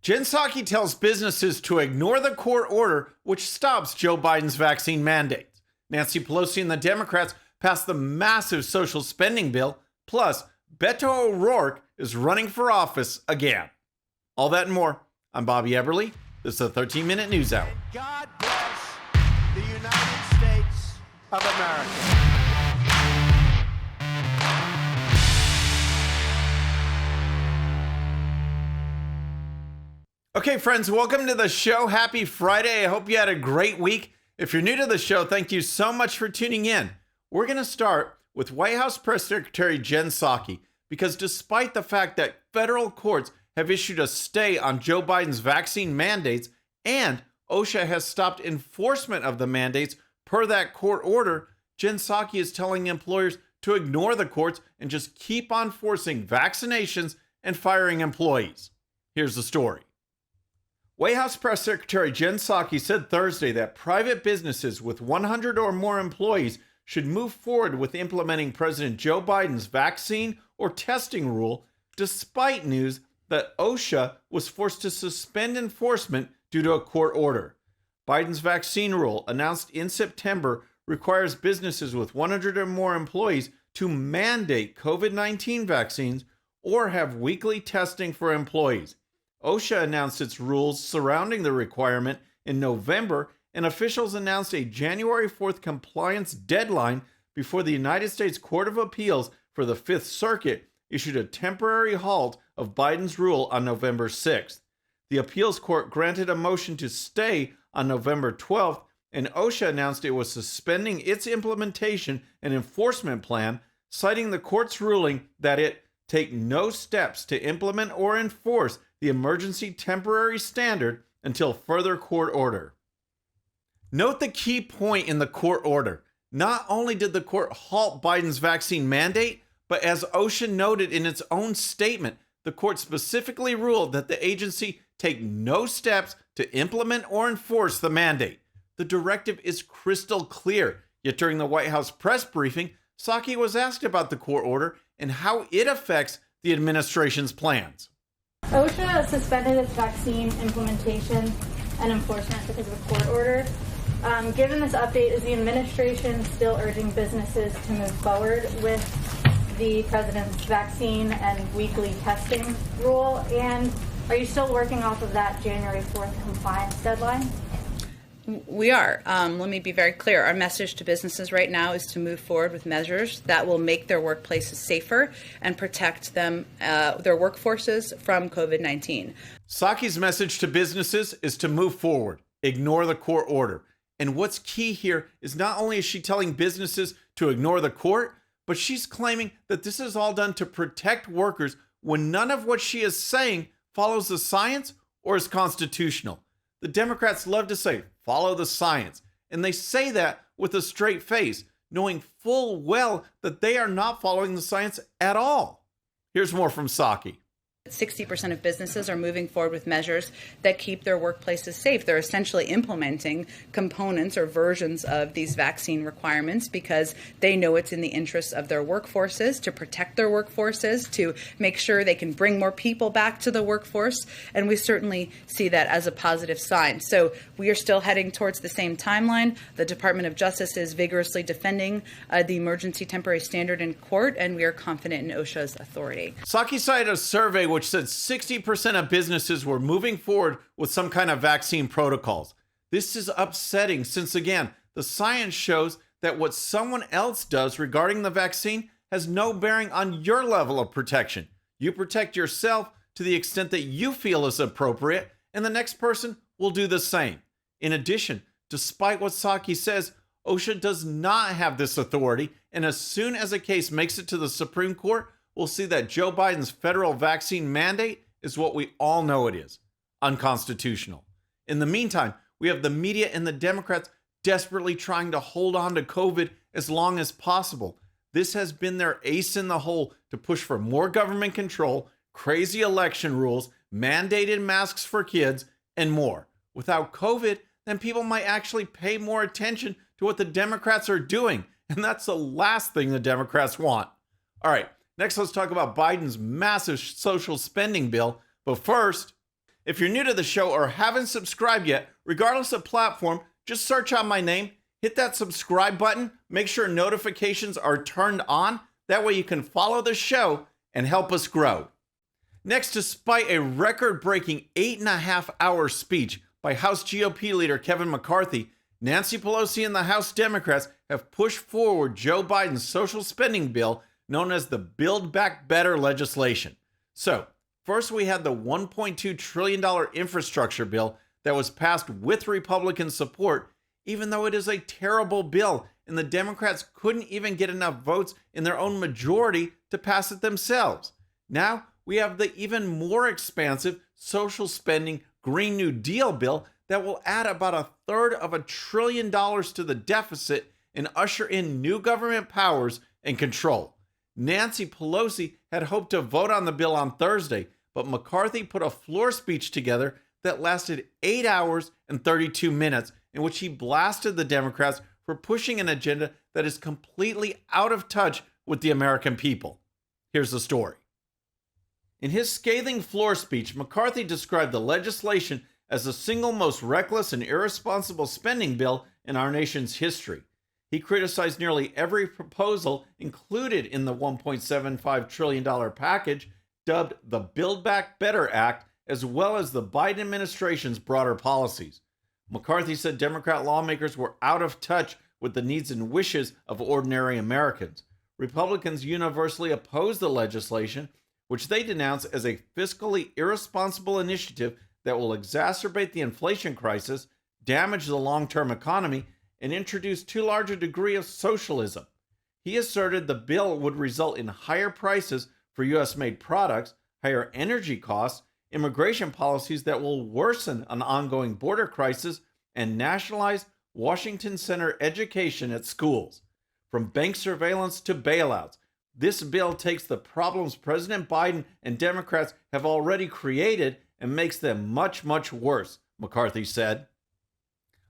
Jen Psaki tells businesses to ignore the court order which stops Joe Biden's vaccine mandates. Nancy Pelosi and the Democrats passed the massive social spending bill. Plus, Beto O'Rourke is running for office again. All that and more. I'm Bobby Eberle. This is a 13-minute news hour. God bless the United States of America. Okay, friends, welcome to the show. Happy Friday. I hope you had a great week. If you're new to the show, thank you so much for tuning in. We're going to start with White House Press Secretary Jen Psaki, because despite the fact that federal courts have issued a stay on Joe Biden's vaccine mandates and OSHA has stopped enforcement of the mandates per that court order, Jen Psaki is telling employers to ignore the courts and just keep on forcing vaccinations and firing employees. Here's the story. White House Press Secretary Jen Psaki said Thursday that private businesses with 100 or more employees should move forward with implementing President Joe Biden's vaccine or testing rule, despite news that OSHA was forced to suspend enforcement due to a court order. Biden's vaccine rule, announced in September, requires businesses with 100 or more employees to mandate COVID-19 vaccines or have weekly testing for employees. OSHA announced its rules surrounding the requirement in November, and officials announced a January 4th compliance deadline before the United States Court of Appeals for the Fifth Circuit issued a temporary halt of Biden's rule on November 6th. The appeals court granted a motion to stay on November 12th, and OSHA announced it was suspending its implementation and enforcement plan, citing the court's ruling that it take no steps to implement or enforce the emergency temporary standard until further court order. Note the key point in the court order. Not only did the court halt Biden's vaccine mandate, but as OSHA noted in its own statement, the court specifically ruled that the agency take no steps to implement or enforce the mandate. The directive is crystal clear, yet during the White House press briefing, Psaki was asked about the court order and how it affects the administration's plans. OSHA suspended its vaccine implementation and enforcement because of a court order. Given this update, is the administration still urging businesses to move forward with the president's vaccine and weekly testing rule? And are you still working off of that January 4th compliance deadline? We are. Let me be very clear. Our message to businesses right now is to move forward with measures that will make their workplaces safer and protect them, their workforces from COVID-19. Psaki's message to businesses is to move forward, ignore the court order. And what's key here is not only is she telling businesses to ignore the court, but she's claiming that this is all done to protect workers when none of what she is saying follows the science or is constitutional. The Democrats love to say, follow the science. And they say that with a straight face, knowing full well that they are not following the science at all. Here's more from Psaki. 60% of businesses are moving forward with measures that keep their workplaces safe. They're essentially implementing components or versions of these vaccine requirements because they know it's in the interests of their workforces, to protect their workforces, to make sure they can bring more people back to the workforce. And we certainly see that as a positive sign. So we are still heading towards the same timeline. The Department of Justice is vigorously defending the emergency temporary standard in court, and we are confident in OSHA's authority. Psaki cited a survey which said 60% of businesses were moving forward with some kind of vaccine protocols. This is upsetting since, again, the science shows that what someone else does regarding the vaccine has no bearing on your level of protection. You protect yourself to the extent that you feel is appropriate, and the next person will do the same. In addition, despite what Psaki says, OSHA does not have this authority, and as soon as a case makes it to the Supreme Court, we'll see that Joe Biden's federal vaccine mandate is what we all know it is, unconstitutional. In the meantime, we have the media and the Democrats desperately trying to hold on to COVID as long as possible. This has been their ace in the hole to push for more government control, crazy election rules, mandated masks for kids, and more. Without COVID, then people might actually pay more attention to what the Democrats are doing, and that's the last thing the Democrats want. All right. Next, let's talk about Biden's massive social spending bill. But first, If you're new to the show or haven't subscribed yet, regardless of platform, just search out my name, hit that subscribe button, make sure notifications are turned on. That way you can follow the show and help us grow. Next, despite a record-breaking 8.5-hour speech by House GOP leader Kevin McCarthy, Nancy Pelosi and the House Democrats have pushed forward Joe Biden's social spending bill known as the Build Back Better legislation. So, first we had the $1.2 trillion infrastructure bill that was passed with Republican support, even though it is a terrible bill and the Democrats couldn't even get enough votes in their own majority to pass it themselves. Now, we have the even more expansive social spending Green New Deal bill that will add about 1/3 $1 trillion to the deficit and usher in new government powers and control. Nancy Pelosi had hoped to vote on the bill on Thursday, but McCarthy put a floor speech together that lasted 8 hours and 32 minutes, in which he blasted the Democrats for pushing an agenda that is completely out of touch with the American people. Here's the story. In his scathing floor speech, McCarthy described the legislation as the single most reckless and irresponsible spending bill in our nation's history. He criticized nearly every proposal included in the $1.75 trillion package, dubbed the Build Back Better Act, as well as the Biden administration's broader policies. McCarthy said Democrat lawmakers were out of touch with the needs and wishes of ordinary Americans. Republicans universally opposed the legislation, which they denounced as a fiscally irresponsible initiative that will exacerbate the inflation crisis, damage the long-term economy, and introduce too large a degree of socialism. He asserted the bill would result in higher prices for U.S.-made products, higher energy costs, immigration policies that will worsen an ongoing border crisis, and nationalize Washington-centered education at schools. From bank surveillance to bailouts, this bill takes the problems President Biden and Democrats have already created and makes them much, much worse, McCarthy said.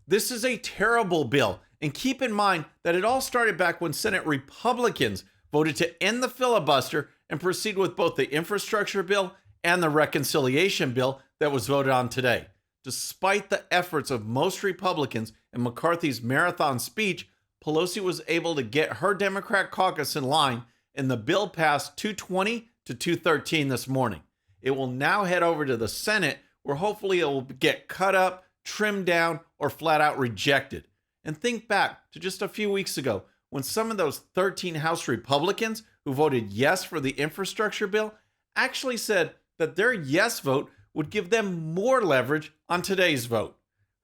This is a terrible bill, and keep in mind that it all started back when Senate Republicans voted to end the filibuster and proceed with both the infrastructure bill and the reconciliation bill that was voted on today. Despite the efforts of most Republicans and McCarthy's marathon speech, Pelosi was able to get her Democrat caucus in line, and the bill passed 220 to 213 this morning. It will now head over to the Senate, where hopefully it will get cut up, trimmed down, or flat out rejected. And think back to just a few weeks ago when some of those 13 House Republicans who voted yes for the infrastructure bill actually said that their yes vote would give them more leverage on today's vote.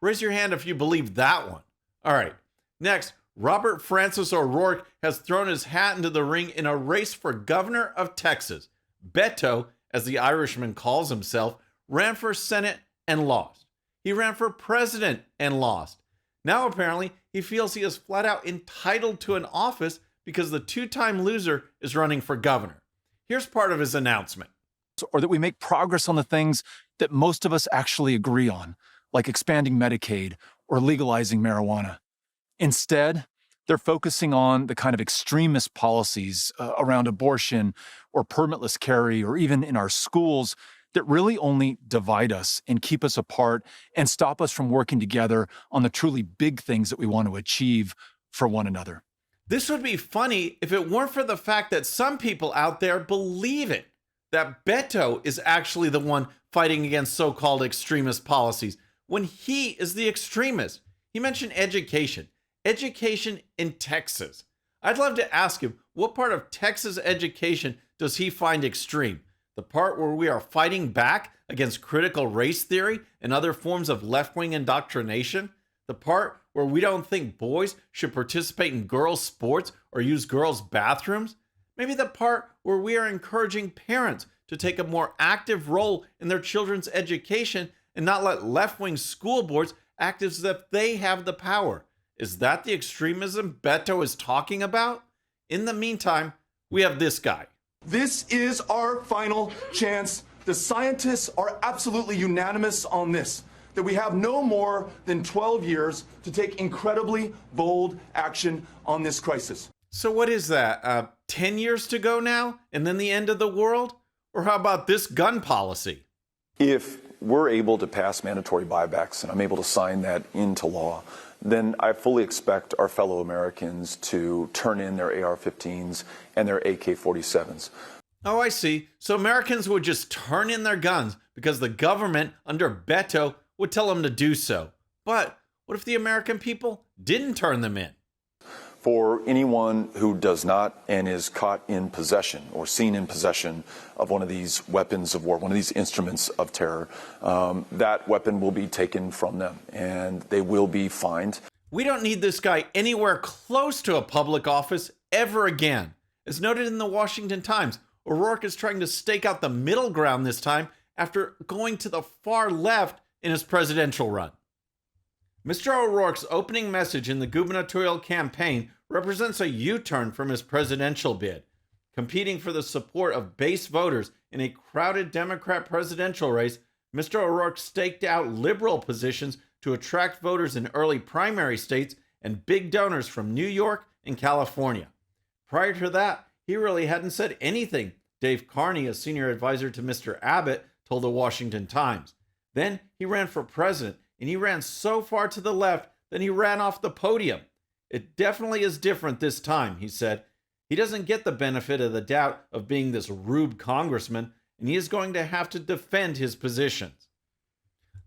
Raise your hand if you believe that one. All right, next, Robert Francis O'Rourke has thrown his hat into the ring in a race for governor of Texas. Beto, as the Irishman calls himself, ran for Senate and lost. He ran for president and lost. Now apparently he feels he is flat out entitled to an office because the two-time loser is running for governor. Here's part of his announcement. Or that we make progress on the things that most of us actually agree on, like expanding Medicaid or legalizing marijuana. Instead, they're focusing on the kind of extremist policies around abortion or permitless carry or even in our schools that really only divide us and keep us apart and stop us from working together on the truly big things that we want to achieve for one another. This would be funny if it weren't for the fact that some people out there believe it, that Beto is actually the one fighting against so-called extremist policies when he is the extremist. He mentioned education in Texas. I'd love to ask him, what part of Texas education does he find extreme? The part where we are fighting back against critical race theory and other forms of left-wing indoctrination? The part where we don't think boys should participate in girls' sports or use girls' bathrooms? Maybe the part where we are encouraging parents to take a more active role in their children's education and not let left-wing school boards act as if they have the power. Is that the extremism Beto is talking about? In the meantime, we have this guy. This is our final chance. The scientists are absolutely unanimous on this, that we have no more than 12 years to take incredibly bold action on this crisis. So what is that, 10 years to go now, and then the end of the world? Or how about this gun policy? If we're able to pass mandatory buybacks and I'm able to sign that into law, then I fully expect our fellow Americans to turn in their AR-15s and their AK-47s. Oh, I see. So Americans would just turn in their guns because the government under Beto would tell them to do so. But what if the American people didn't turn them in? For anyone who does not and is caught in possession or seen in possession of one of these weapons of war, one of these instruments of terror, that weapon will be taken from them and they will be fined. We don't need this guy anywhere close to a public office ever again. As noted in the Washington Times, O'Rourke is trying to stake out the middle ground this time after going to the far left in his presidential run. Mr. O'Rourke's opening message in the gubernatorial campaign represents a U-turn from his presidential bid. Competing for the support of base voters in a crowded Democrat presidential race, Mr. O'Rourke staked out liberal positions to attract voters in early primary states and big donors from New York and California. Prior to that, he really hadn't said anything, Dave Carney, a senior advisor to Mr. Abbott, told the Washington Times. Then he ran for president, and he ran so far to the left that he ran off the podium. It definitely is different this time, he said. He doesn't get the benefit of the doubt of being this rube congressman, and he is going to have to defend his positions.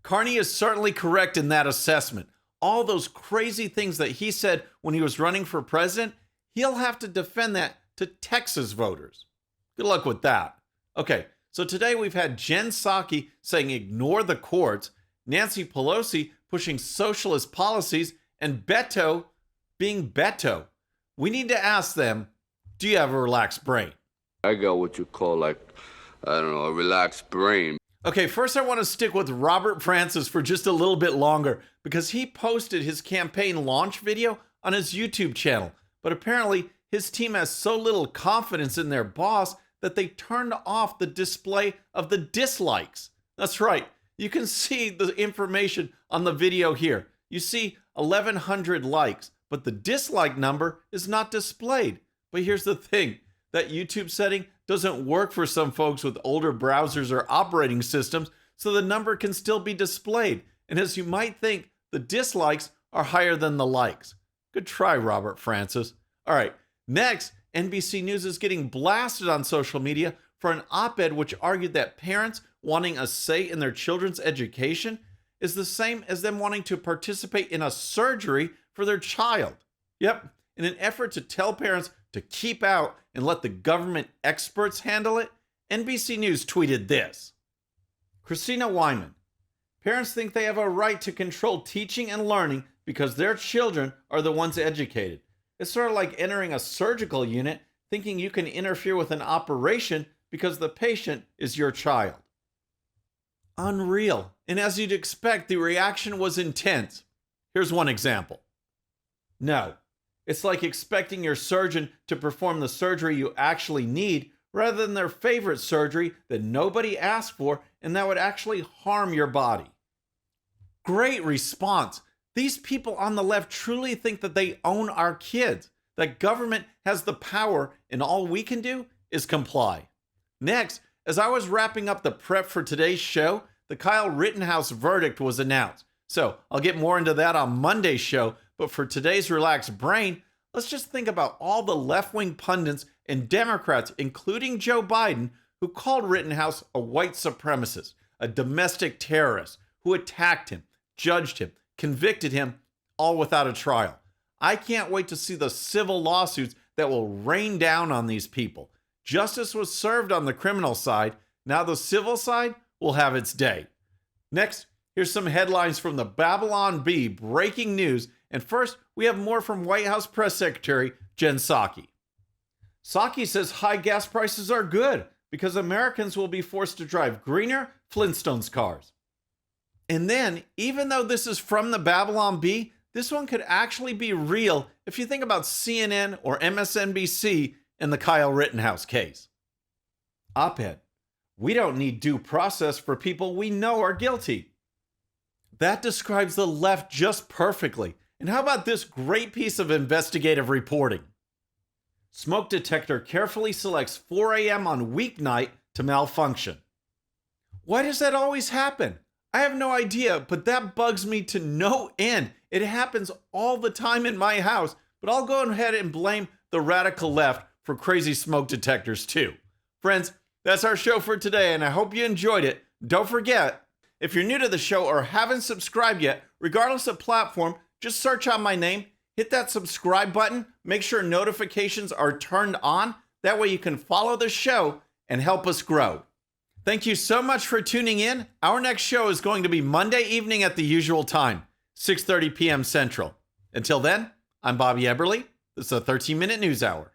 Carney is certainly correct in that assessment. All those crazy things that he said when he was running for president, he'll have to defend that to Texas voters. Good luck with that. Okay, so today we've had Jen Psaki saying ignore the courts, Nancy Pelosi pushing socialist policies, and Beto being Beto. We need to ask them, do you have a relaxed brain? I got what you call, a relaxed brain. Okay, first I want to stick with Robert Francis for just a little bit longer because he posted his campaign launch video on his YouTube channel. But apparently his team has so little confidence in their boss that they turned off the display of the dislikes. That's right. You can see the information on the video here. You see 1,100 likes, but the dislike number is not displayed. But here's the thing, that YouTube setting doesn't work for some folks with older browsers or operating systems, so the number can still be displayed. And as you might think, the dislikes are higher than the likes. Good try, Robert Francis. All right, next, NBC News is getting blasted on social media for an op-ed which argued that parents wanting a say in their children's education is the same as them wanting to participate in a surgery for their child. Yep, in an effort to tell parents to keep out and let the government experts handle it, NBC News tweeted this. Christina Wyman, parents think they have a right to control teaching and learning because their children are the ones educated. It's sort of like entering a surgical unit thinking you can interfere with an operation because the patient is your child. Unreal. And as you'd expect, the reaction was intense. Here's one example. No, it's like expecting your surgeon to perform the surgery you actually need rather than their favorite surgery that nobody asked for and that would actually harm your body. Great response. These people on the left truly think that they own our kids, that government has the power and all we can do is comply. Next, as I was wrapping up the prep for today's show, the Kyle Rittenhouse verdict was announced. So I'll get more into that on Monday's show, but for today's relaxed brain, let's just think about all the left-wing pundits and Democrats, including Joe Biden, who called Rittenhouse a white supremacist, a domestic terrorist, who attacked him, judged him, convicted him, all without a trial. I can't wait to see the civil lawsuits that will rain down on these people. Justice was served on the criminal side. Now the civil side will have its day. Next, here's some headlines from the Babylon Bee, breaking news. And first, we have more from White House Press Secretary Jen Psaki. Psaki says high gas prices are good because Americans will be forced to drive greener Flintstones cars. And then, even though this is from the Babylon Bee, this one could actually be real if you think about CNN or MSNBC in the Kyle Rittenhouse case. Op-ed. We don't need due process for people we know are guilty. That describes the left just perfectly. And how about this great piece of investigative reporting? Smoke detector carefully selects 4 a.m. on weeknight to malfunction. Why does that always happen? I have no idea, but that bugs me to no end. It happens all the time in my house, but I'll go ahead and blame the radical left for crazy smoke detectors too. Friends, that's our show for today, and I hope you enjoyed it. Don't forget, if you're new to the show or haven't subscribed yet, regardless of platform, just search out my name, hit that subscribe button, make sure notifications are turned on. That way you can follow the show and help us grow. Thank you so much for tuning in. Our next show is going to be Monday evening at the usual time, 6:30 p.m. Central. Until then, I'm Bobby Eberle. This is a 13-minute news hour.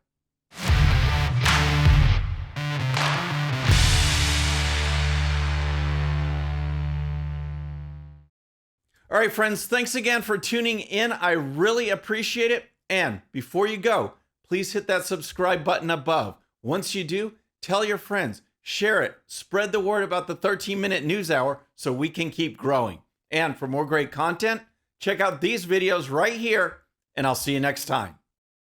All right, friends, thanks again for tuning in. I really appreciate it. And before you go, please hit that subscribe button above. Once you do, tell your friends, share it, spread the word about the 13-minute news hour so we can keep growing. And for more great content, check out these videos right here, and I'll see you next time.